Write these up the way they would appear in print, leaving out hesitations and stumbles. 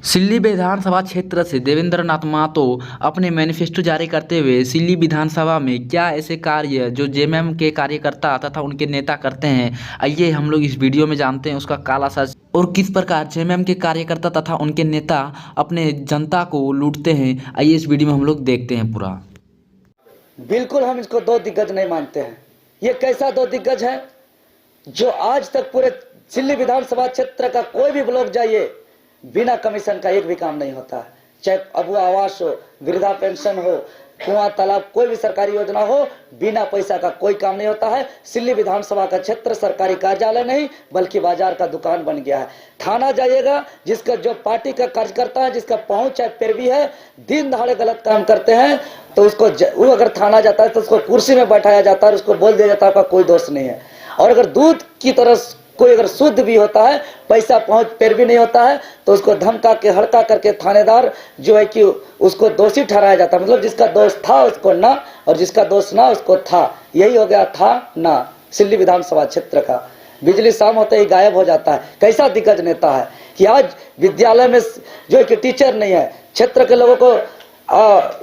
सिल्ली विधानसभा क्षेत्र से देवेंद्र नाथ महतो अपने मैनिफेस्टो जारी करते हुए सिल्ली विधानसभा में क्या ऐसे कार्य जो जेएमएम के कार्यकर्ता तथा उनके नेता करते हैं, आइए हम लोग इस वीडियो में जानते हैं उसका काला सच और किस प्रकार जेएमएम के कार्यकर्ता तथा उनके नेता अपने जनता को लूटते हैं। आइए इस वीडियो में हम लोग देखते हैं पूरा। बिल्कुल हम इसको दो दिग्गज नहीं मानते हैं। ये कैसा दो दिग्गज है जो आज तक पूरे सिल्ली विधानसभा क्षेत्र का कोई भी ब्लॉक जाइए बिना कमीशन का एक भी काम नहीं होता है। चाहे अबुआ आवास हो, वृद्धा पेंशन हो, कुआं तालाब, कोई भी सरकारी योजना हो, बिना पैसा का कोई काम नहीं होता है। सिल्ली विधानसभा का क्षेत्र सरकारी कार्यालय नहीं बल्कि बाजार का दुकान बन गया है। थाना जाइएगा, जिसका जो पार्टी का कार्यकर्ता है, जिसका पहुंच है पैरवी है, दिन दहाड़े गलत काम करते हैं तो उसको वो अगर थाना जाता है तो उसको कुर्सी में बैठाया जाता है, उसको बोल दिया जाता है आपका कोई दोष नहीं है। और अगर दूध की तरह कोई अगर शुद्ध भी होता है, पैसा पहुंच पैरवी नहीं होता है तो उसको धमका के हड़का करके थानेदार जो है कि उसको दोषी ठहराया जाता है। मतलब जिसका दोष था उसको ना, और जिसका दोष ना उसको था। यही हो गया था ना सिल्ली विधानसभा क्षेत्र का। बिजली शाम होते ही गायब हो जाता है। कैसा दिग्गज नेता है कि आज विद्यालय में जो है कि टीचर नहीं है, क्षेत्र के लोगों को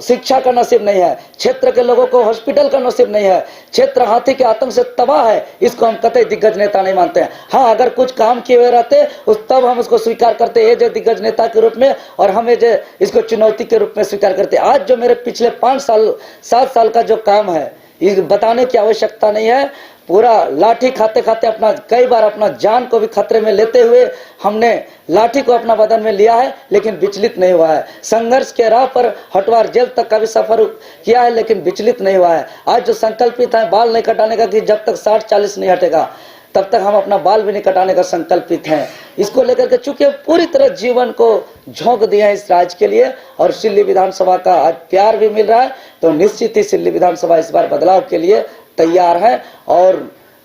शिक्षा का नसीब नहीं है, क्षेत्र के लोगों को हॉस्पिटल का नसीब नहीं है, क्षेत्र हाथी के आतंक से तबाह है। इसको हम कतई दिग्गज नेता नहीं मानते हैं। हाँ, अगर कुछ काम किए हुए रहते उस तब हम उसको स्वीकार करते एज ए दिग्गज नेता के रूप में, और हम एज इसको चुनौती के रूप में स्वीकार करते। आज जो मेरे पिछले 7 साल का जो काम है, इस बताने की आवश्यकता नहीं है। पूरा लाठी खाते खाते अपना कई बार अपना जान को भी खतरे में लेते हुए हमने लाठी को अपना बदन में लिया है, लेकिन विचलित नहीं हुआ है। संघर्ष के राह पर हटवार जेल तक का भी सफर किया है, लेकिन विचलित नहीं हुआ है। आज जो संकल्पित है बाल नहीं कटाने का, कि जब तक 60-40 नहीं हटेगा तब तक हम अपना बाल भी नहीं कटाने का संकल्पित हैं। इसको लेकर के चूंकि पूरी तरह जीवन को झोंक दिया है इस राज्य के लिए, और सिल्ली विधानसभा का आज प्यार भी मिल रहा है, तो निश्चित ही सिल्ली विधानसभा इस बार बदलाव के लिए तैयार है। और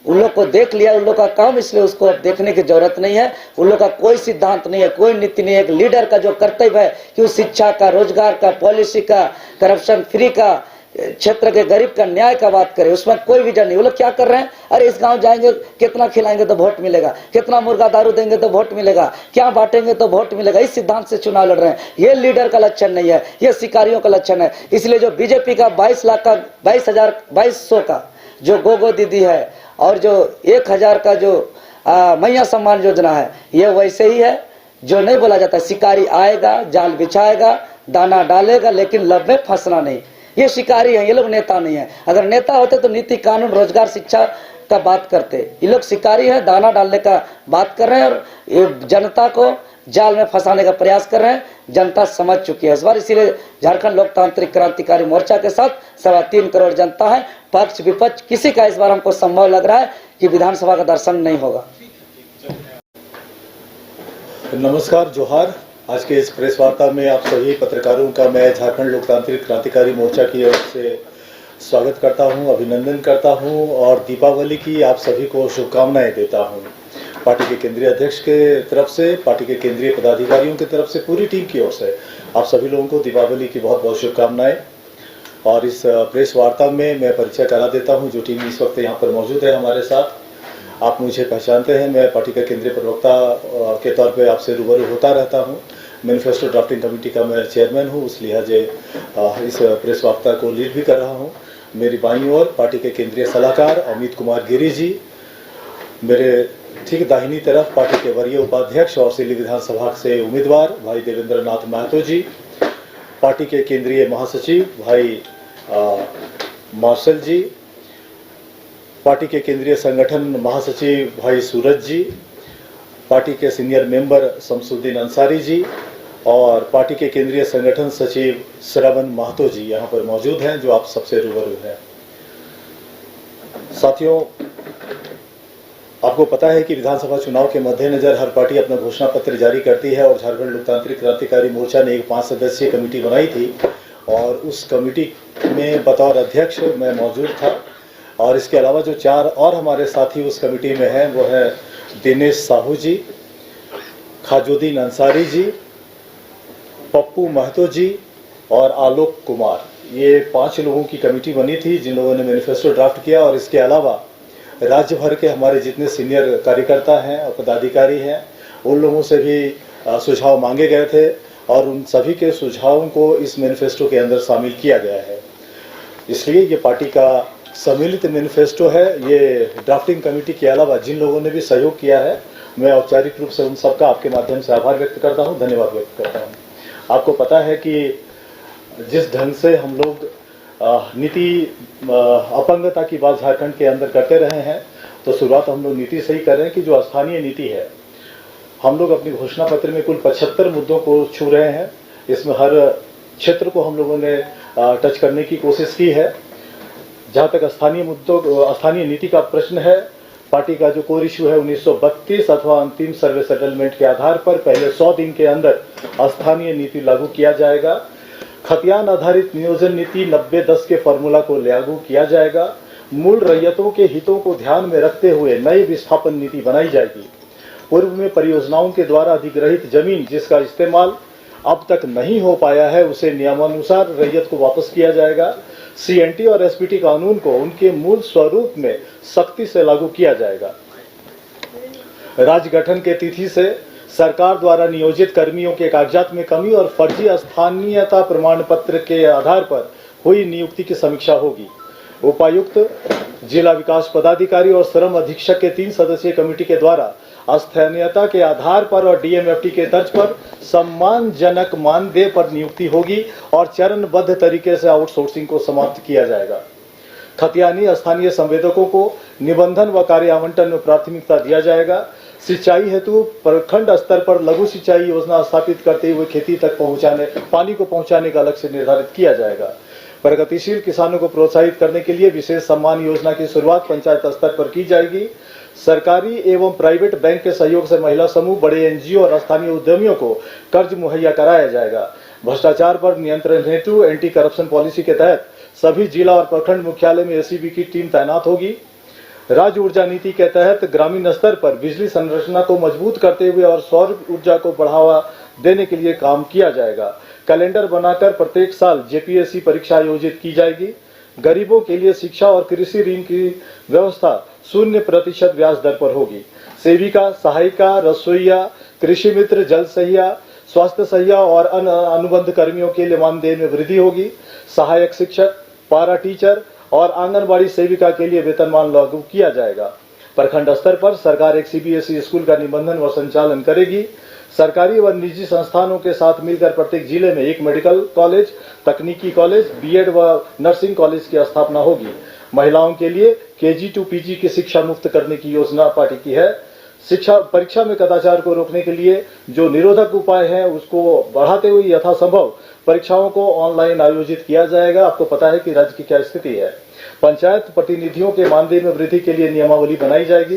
उन लोग को देख लिया, उन लोग का काम, इसलिए उसको अब देखने की जरूरत नहीं है। उन लोग का कोई सिद्धांत नहीं है, कोई नीति नहीं है। एक लीडर का जो कर्तव्य है कि उस शिक्षा का, रोजगार का, पॉलिसी का, करप्शन फ्री का, क्षेत्र के गरीब का न्याय का बात करें, उसमें कोई विजन नहीं। वो लोग क्या कर रहे हैं, अरे इस गांव जाएंगे कितना खिलाएंगे तो वोट मिलेगा, कितना मुर्गा दारू देंगे तो वोट मिलेगा, क्या बांटेंगे तो वोट मिलेगा, इस सिद्धांत से चुनाव लड़ रहे हैं। ये लीडर का लक्षण नहीं है, ये शिकारियों का लक्षण है। इसलिए जो बीजेपी का 22,000 का जो गो दीदी है, और जो 1,000 का जो मैया सम्मान योजना है, ये वैसे ही है जो नहीं बोला जाता। शिकारी आएगा, जाल बिछाएगा, दाना डालेगा, लेकिन लब में फंसना नहीं। ये शिकारी है, ये लोग नेता नहीं है। अगर नेता होते तो नीति, कानून, रोजगार, शिक्षा का बात करते। ये लोग शिकारी है, दाना डालने का बात कर रहे हैं और जनता को जाल में फंसाने का प्रयास कर रहे हैं। जनता समझ चुकी है इस बार, इसीलिए झारखंड लोकतांत्रिक क्रांतिकारी मोर्चा के साथ 3.25 करोड़ जनता है। पक्ष विपक्ष किसी का इस बार हमको संभव लग रहा है कि विधानसभा का दर्शन नहीं होगा। नमस्कार, जोहार। आज के इस प्रेस वार्ता में आप सभी पत्रकारों का मैं झारखंड लोकतांत्रिक क्रांतिकारी मोर्चा की ओर से स्वागत करता हूं, अभिनंदन करता हूं और दीपावली की आप सभी को शुभकामनाएं देता हूं। पार्टी के केंद्रीय अध्यक्ष के तरफ से, पार्टी के केंद्रीय पदाधिकारियों की तरफ से, पूरी टीम की ओर से आप सभी लोगों को दीपावली की बहुत बहुत शुभकामनाएं। और इस प्रेस वार्ता में मैं परिचय करा देता हूं जो टीम इस वक्त यहाँ पर मौजूद है हमारे साथ। आप मुझे पहचानते हैं, मैं पार्टी का केंद्रीय प्रवक्ता के तौर पे आपसे रूबरू होता रहता हूं। मैनिफेस्टो ड्राफ्टिंग कमेटी का मैं चेयरमैन हूं, इस लिहाजे इस प्रेस वार्ता को लीड भी कर रहा हूं। मेरी बाईं ओर पार्टी के केंद्रीय सलाहकार अमित कुमार गिरी जी, मेरे ठीक दाहिनी तरफ पार्टी के वरीय उपाध्यक्ष और सिल्ली विधानसभा से उम्मीदवार भाई देवेंद्र नाथ महतो जी, पार्टी के केंद्रीय महासचिव भाई मार्शल जी, पार्टी के केंद्रीय संगठन महासचिव भाई सूरज जी, पार्टी के सीनियर मेंबर शमसुद्दीन अंसारी जी और पार्टी के केंद्रीय संगठन सचिव श्रवण महतो जी यहाँ पर मौजूद हैं जो आप सबसे रूबरू हैं। साथियों, आपको पता है कि विधानसभा चुनाव के मद्देनजर हर पार्टी अपना घोषणा पत्र जारी करती है और झारखंड लोकतांत्रिक क्रांतिकारी मोर्चा ने एक 5 सदस्यीय कमेटी बनाई थी और उस कमेटी में बतौर अध्यक्ष मैं मौजूद था। और इसके अलावा जो 4 और हमारे साथी उस कमेटी में हैं वो है दिनेश साहू जी, खाजुद्दीन अंसारी जी, पप्पू महतो जी और आलोक कुमार। ये 5 लोगों की कमेटी बनी थी जिन लोगों ने मैनिफेस्टो ड्राफ्ट किया। और इसके अलावा राज्य भर के हमारे जितने सीनियर कार्यकर्ता हैं और पदाधिकारी हैं उन लोगों से भी सुझाव मांगे गए थे और उन सभी के सुझावों को इस मैनिफेस्टो के अंदर शामिल किया गया है। इसलिए ये पार्टी का सम्मिलित मैनिफेस्टो है। ये ड्राफ्टिंग कमेटी के अलावा जिन लोगों ने भी सहयोग किया है, मैं औपचारिक रूप से उन सबका आपके माध्यम से आभार व्यक्त करता हूँ, धन्यवाद व्यक्त करता हूँ। आपको पता है कि जिस ढंग से हम लोग नीति अपंगता की बात झारखंड के अंदर करते रहे हैं, तो शुरुआत हम लोग नीति से ही कर रहे हैं कि जो स्थानीय नीति है, हम लोग अपनी घोषणा पत्र में कुल 75 मुद्दों को छू रहे हैं। इसमें हर क्षेत्र को हम लोगों ने टच करने की कोशिश की है। जहाँ तक स्थानीय नीति का प्रश्न है, पार्टी का जो कोर इश्यू है 1932 अथवा अंतिम सर्वे सेटलमेंट के आधार पर पहले 100 दिन के अंदर स्थानीय नीति लागू किया जाएगा। खतियान आधारित नियोजन नीति 90-10 के फॉर्मूला को लागू किया जाएगा। मूल रैयतों के हितों को ध्यान में रखते हुए नई विस्थापन नीति बनाई जाएगी। पूर्व में परियोजनाओं के द्वारा अधिग्रहित जमीन जिसका इस्तेमाल अब तक नहीं हो पाया है, उसे नियमानुसार रैयत को वापस किया जाएगा। CNT और SPT कानून को उनके मूल स्वरूप में सख्ती से लागू किया जाएगा। राज्य गठन के तिथि से सरकार द्वारा नियोजित कर्मियों के कागजात में कमी और फर्जी स्थानीयता प्रमाण पत्र के आधार पर हुई नियुक्ति की समीक्षा होगी। उपायुक्त, जिला विकास पदाधिकारी और श्रम अधीक्षक के 3 सदस्यीय कमेटी के द्वारा स्थानीयता के आधार पर और DMFT के तर्ज पर सम्मानजनक मानदेय पर नियुक्ति होगी और चरणबद्ध तरीके से आउटसोर्सिंग को समाप्त किया जाएगा। खतियानी स्थानीय संवेदकों को निबंधन व कार्य आवंटन में प्राथमिकता दिया जाएगा। सिंचाई हेतु प्रखंड स्तर पर लघु सिंचाई योजना स्थापित करते हुए खेती तक पानी को पहुंचाने का लक्ष्य निर्धारित किया जाएगा। प्रगतिशील किसानों को प्रोत्साहित करने के लिए विशेष सम्मान योजना की शुरुआत पंचायत स्तर पर की जाएगी। सरकारी एवं प्राइवेट बैंक के सहयोग से महिला समूह, बड़े NGO और स्थानीय उद्यमियों को कर्ज मुहैया कराया जाएगा। भ्रष्टाचार पर नियंत्रण हेतु एंटी करप्शन पॉलिसी के तहत सभी जिला और प्रखंड मुख्यालय में ACB की टीम तैनात होगी। राज्य ऊर्जा नीति के तहत ग्रामीण स्तर पर बिजली संरचना को मजबूत करते हुए और सौर ऊर्जा को बढ़ावा देने के लिए काम किया जाएगा। कैलेंडर बनाकर प्रत्येक साल JPSC परीक्षा आयोजित की जाएगी। गरीबों के लिए शिक्षा और कृषि ऋण की व्यवस्था 0% ब्याज दर पर होगी। सेविका, सहायिका, रसोईया, कृषि मित्र, जल सहिया, स्वास्थ्य सहिया और अन्य अनुबंध कर्मियों के लिए मानदेय में वृद्धि होगी। सहायक शिक्षक, पारा टीचर और आंगनबाड़ी सेविका के लिए वेतनमान लागू किया जाएगा। प्रखंड स्तर पर सरकार एक CBSE स्कूल का निबंधन व संचालन करेगी। सरकारी व निजी संस्थानों के साथ मिलकर प्रत्येक जिले में एक मेडिकल कॉलेज, तकनीकी कॉलेज, BEd व नर्सिंग कॉलेज की स्थापना होगी। महिलाओं के लिए KG to PG की शिक्षा मुक्त करने की योजना पार्टी की है। शिक्षा परीक्षा में कदाचार को रोकने के लिए जो निरोधक उपाय हैं उसको बढ़ाते हुए यथासंभव परीक्षाओं को ऑनलाइन आयोजित किया जाएगा। आपको पता है कि राज्य की क्या स्थिति है। पंचायत प्रतिनिधियों के मानदेय में वृद्धि के लिए नियमावली बनाई जाएगी।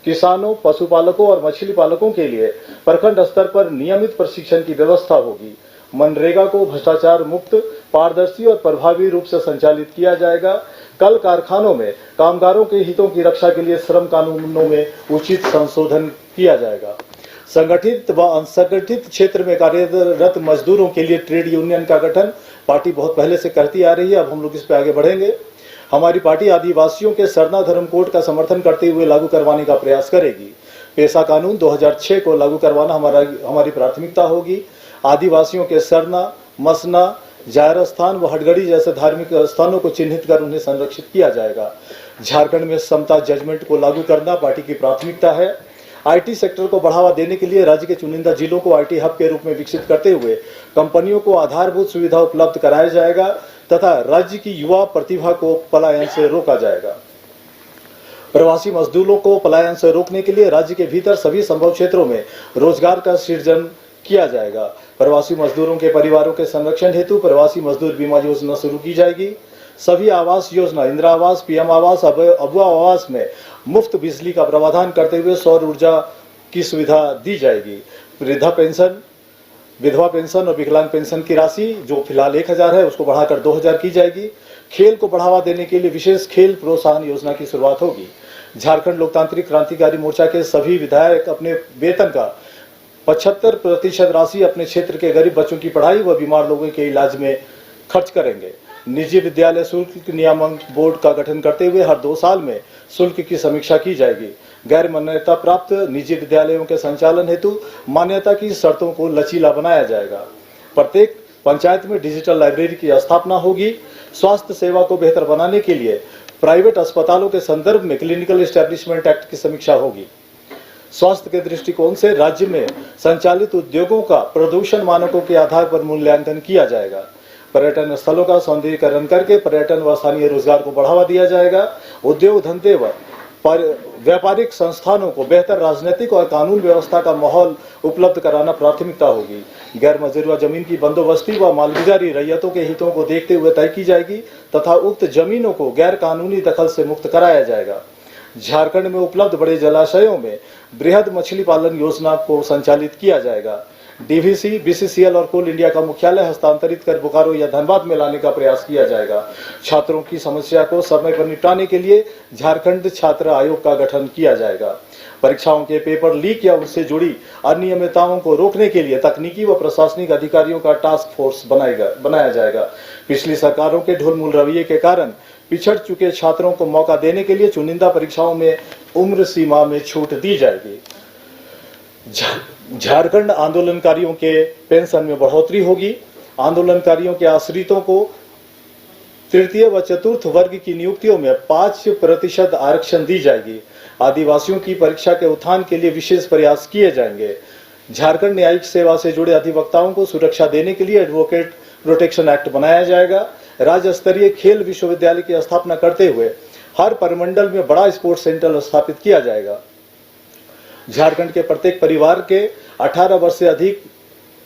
किसानों, पशुपालकों और मछली पालकों के लिए प्रखंड स्तर पर नियमित प्रशिक्षण की व्यवस्था होगी। मनरेगा को भ्रष्टाचार मुक्त, पारदर्शी और प्रभावी रूप से संचालित किया जाएगा। कल कारखानों में कामगारों के हितों की रक्षा के लिए श्रम कानूनों में उचित संशोधन किया जाएगा। संगठित व असंगठित क्षेत्र में कार्यरत मजदूरों के लिए ट्रेड यूनियन का गठन पार्टी बहुत पहले से करती आ रही है। अब हम लोग इस पे आगे बढ़ेंगे। हमारी पार्टी आदिवासियों के सरना धर्म कोड का समर्थन करते हुए लागू करवाने का प्रयास करेगी। पेशा कानून 2006 को लागू करवाना हमारी प्राथमिकता होगी। आदिवासियों के सरना, मसना, जायर स्थान व हटगड़ी जैसे धार्मिक स्थानों को चिन्हित कर उन्हें संरक्षित किया जाएगा। झारखंड में समता जजमेंट को लागू करना पार्टी की प्राथमिकता है। IT सेक्टर को बढ़ावा देने के लिए राज्य के चुनिंदा जिलों को IT हब के रूप में विकसित करते हुए कंपनियों को आधारभूत सुविधा उपलब्ध कराया जाएगा तथा राज्य की युवा प्रतिभा को पलायन से रोका जाएगा। प्रवासी मजदूरों को पलायन से रोकने के लिए राज्य के भीतर सभी संभव क्षेत्रों में रोजगार का सृजन किया जाएगा। प्रवासी मजदूरों के परिवारों के संरक्षण हेतु प्रवासी मजदूर बीमा योजना शुरू की जाएगी। सभी आवास योजना, इंदिरा आवास, PM आवास, अबुआ आवास में मुफ्त बिजली का प्रावधान करते हुए सौर ऊर्जा की सुविधा दी जाएगी। वृद्धा पेंशन, विधवा पेंशन और विकलांग पेंशन की राशि जो फिलहाल 1000 है उसको बढ़ाकर 2000 की जाएगी। खेल को बढ़ावा देने के लिए विशेष खेल प्रोत्साहन योजना की शुरुआत होगी। झारखंड लोकतांत्रिक क्रांतिकारी मोर्चा के सभी विधायक अपने वेतन का 75% राशि अपने क्षेत्र के गरीब बच्चों की पढ़ाई व बीमार लोगों के इलाज में खर्च करेंगे। निजी विद्यालय शुल्क नियामक बोर्ड का गठन करते हुए हर 2 साल में शुल्क की समीक्षा की जाएगी। गैर मान्यता प्राप्त निजी विद्यालयों के संचालन हेतु मान्यता की शर्तों को लचीला बनाया जाएगा। प्रत्येक पंचायत में डिजिटल लाइब्रेरी की स्थापना होगी। स्वास्थ्य सेवा को बेहतर बनाने के लिए प्राइवेट अस्पतालों के संदर्भ में क्लिनिकल एस्टैब्लिशमेंट एक्ट की समीक्षा होगी। स्वास्थ्य के दृष्टिकोण से राज्य में संचालित उद्योगों का प्रदूषण मानकों के आधार पर मूल्यांकन किया जाएगा। पर्यटन स्थलों का सौंदर्यीकरण करके पर्यटन व स्थानीय रोजगार को बढ़ावा दिया जाएगा। उद्योग धंधे व व्यापारिक संस्थानों को बेहतर राजनीतिक और कानून व्यवस्था का माहौल उपलब्ध कराना प्राथमिकता होगी। गैर मजरूआ जमीन की बंदोबस्ती व मालगुजारी रैयतों के हितों को देखते हुए तय की जाएगी तथा उक्त जमीनों को गैर कानूनी दखल से मुक्त कराया जाएगा। झारखंड में उपलब्ध बड़े जलाशयों में बृहद मछली पालन योजना को संचालित किया जाएगा। डीवीसी, बीसीसीएल और कोल इंडिया का मुख्यालय हस्तांतरित कर बोकारो या धनबाद में लाने का प्रयास किया जाएगा। छात्रों की समस्या को समय पर निपटाने के लिए झारखंड छात्र आयोग का गठन किया जाएगा। परीक्षाओं के पेपर लीक या उससे जुड़ी अनियमितताओं को रोकने के लिए तकनीकी व प्रशासनिक अधिकारियों का टास्क फोर्स बनाया जाएगा। पिछली सरकारों के ढुलमुल रवैये के कारण पिछड़ चुके छात्रों को मौका देने के लिए चुनिंदा परीक्षाओं में उम्र सीमा में छूट दी जाएगी। झारखंड आंदोलनकारियों के पेंशन में बढ़ोतरी होगी। आंदोलनकारियों के आश्रितों को तृतीय व चतुर्थ वर्ग की नियुक्तियों में 5% आरक्षण दी जाएगी। आदिवासियों की परीक्षा के उत्थान के लिए विशेष प्रयास किए जाएंगे। झारखंड न्यायिक सेवा से जुड़े अधिवक्ताओं को सुरक्षा देने के लिए एडवोकेट प्रोटेक्शन एक्ट बनाया जाएगा। राज्य स्तरीय खेल विश्वविद्यालय की स्थापना करते हुए हर परिमंडल में बड़ा स्पोर्ट्स सेंटर स्थापित किया जाएगा। झारखंड के प्रत्येक परिवार के 18 वर्ष से अधिक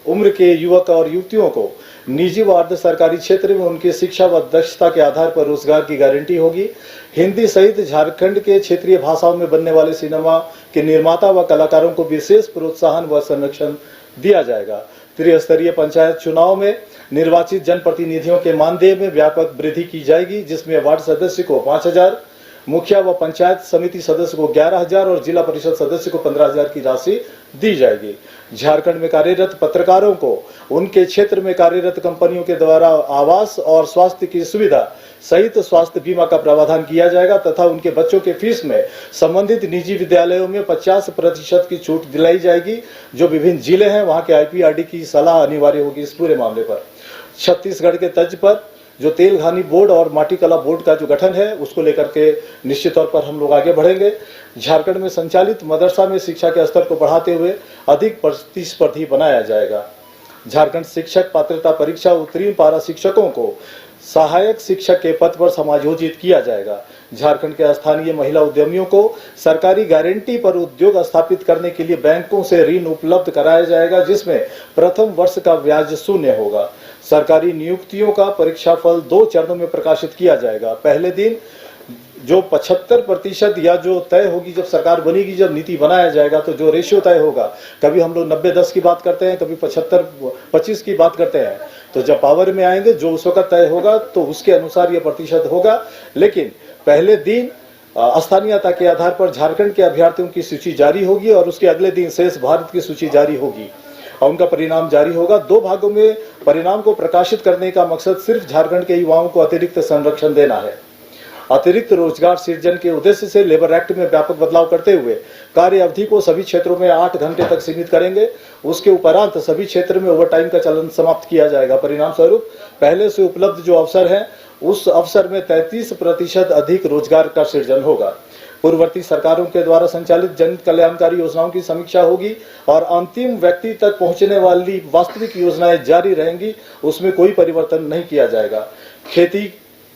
उम्र के युवक और युवतियों को निजी व अर्ध सरकारी क्षेत्र में उनकी शिक्षा व दक्षता के आधार पर रोजगार की गारंटी होगी। हिंदी सहित झारखंड के क्षेत्रीय भाषाओं में बनने वाले सिनेमा के निर्माता व कलाकारों को विशेष प्रोत्साहन व संरक्षण दिया जाएगा। त्रिस्तरीय पंचायत चुनाव में निर्वाचित जनप्रतिनिधियों के मानदेय में व्यापक वृद्धि की जाएगी, जिसमें वार्ड सदस्य को 5,000, मुखिया व पंचायत समिति सदस्य को 11,000 और जिला परिषद सदस्य को 15,000 की राशि दी जाएगी। झारखंड में कार्यरत पत्रकारों को उनके क्षेत्र में कार्यरत कंपनियों के द्वारा आवास और स्वास्थ्य की सुविधा सहित स्वास्थ्य बीमा का प्रावधान किया जाएगा तथा उनके बच्चों के फीस में संबंधित निजी विद्यालयों में 50% की छूट दिलाई जाएगी। जो विभिन्न जिले हैं वहां के IPRD की सलाह अनिवार्य होगी इस पूरे मामले पर। छत्तीसगढ़ के तर्ज पर जो तेल घानी बोर्ड और माटी कला बोर्ड का जो गठन है उसको लेकर के निश्चित तौर पर हम लोग आगे बढ़ेंगे। झारखंड में संचालित मदरसा में शिक्षा के स्तर को बढ़ाते हुए अधिक प्रतिस्पर्धी बनाया जाएगा। झारखंड शिक्षक पात्रता परीक्षा उत्तीर्ण पारा शिक्षकों को सहायक शिक्षक के पद पर समायोजित किया जाएगा। झारखंड के स्थानीय महिला उद्यमियों को सरकारी गारंटी पर उद्योग स्थापित करने के लिए बैंकों से ऋण उपलब्ध कराया जाएगा, जिसमें प्रथम वर्ष का ब्याज शून्य होगा। सरकारी नियुक्तियों का परीक्षाफल 2 चरणों में प्रकाशित किया जाएगा। पहले दिन जो 75% या जो तय होगी, जब सरकार बनेगी, जब नीति बनाया जाएगा तो जो रेशियो तय होगा, कभी हम लोग 90-10 की बात करते हैं, कभी 75-25 की बात करते हैं, तो जब पावर में आएंगे जो उस वक्त तय होगा तो उसके अनुसार ये प्रतिशत होगा। लेकिन पहले दिन स्थानीयता के आधार पर झारखंड के अभ्यर्थियों की सूची जारी होगी और उसके अगले दिन शेष भारत की सूची जारी होगी और उनका परिणाम जारी होगा। 2 भागों में परिणाम को प्रकाशित करने का मकसद सिर्फ झारखंड के युवाओं को अतिरिक्त संरक्षण देना है। अतिरिक्त रोजगार सृजन के उद्देश्य से लेबर एक्ट में व्यापक बदलाव करते हुए कार्य अवधि को सभी क्षेत्रों में 8 घंटे तक सीमित करेंगे। उसके उपरांत सभी क्षेत्र में ओवरटाइम का चलन समाप्त किया जाएगा। परिणाम स्वरूप पहले से उपलब्ध जो अवसर है उस अवसर में 33% अधिक रोजगार का सृजन होगा। पूर्ववर्ती सरकारों के द्वारा संचालित जन कल्याणकारी योजनाओं की समीक्षा होगी और अंतिम व्यक्ति तक पहुंचने वाली वास्तविक योजनाएं जारी रहेंगी, उसमें कोई परिवर्तन नहीं किया जाएगा। खेती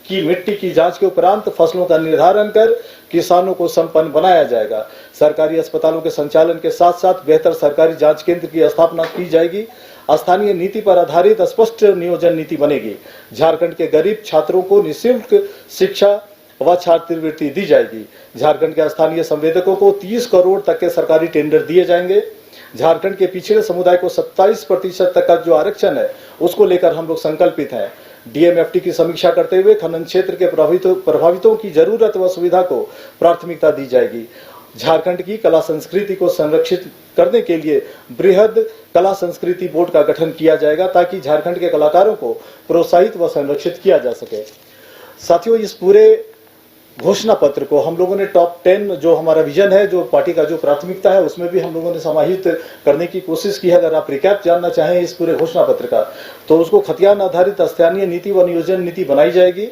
की मिट्टी की जांच के उपरांत फसलों का निर्धारण कर किसानों को संपन्न बनाया जाएगा। सरकारी अस्पतालों के संचालन के साथ साथ बेहतर सरकारी जांच केंद्र की स्थापना की जाएगी। स्थानीय नीति पर आधारित स्पष्ट नियोजन नीति बनेगी। झारखंड के गरीब छात्रों को निःशुल्क शिक्षा व छात्रवृत्ति दी जाएगी। झारखंड के स्थानीय संवेदकों को 30 करोड़ तक के सरकारी टेंडर दिए जाएंगे। झारखंड के पिछड़े समुदाय को 27% तक का जो आरक्षण है उसको लेकर हम लोग संकल्पित हैं। DMFT की समीक्षा करते हुए खनन क्षेत्र के प्रभावितों की जरूरत व सुविधा को प्राथमिकता दी जाएगी। झारखंड की कला संस्कृति को संरक्षित करने के लिए बृहद कला संस्कृति बोर्ड का गठन किया जाएगा ताकि झारखंड के कलाकारों को प्रोत्साहित व संरक्षित किया जा सके। साथियों, इस पूरे घोषणा पत्र को हम लोगों ने टॉप 10 जो हमारा विजन है, जो पार्टी का जो प्राथमिकता है, उसमें भी हम लोगों ने समाहित करने की कोशिश की है। अगर आप रिकैप जानना चाहें इस पूरे घोषणा पत्र का, तो उसको खतियान आधारित स्थानीय नीति व नियोजन नीति बनाई जाएगी।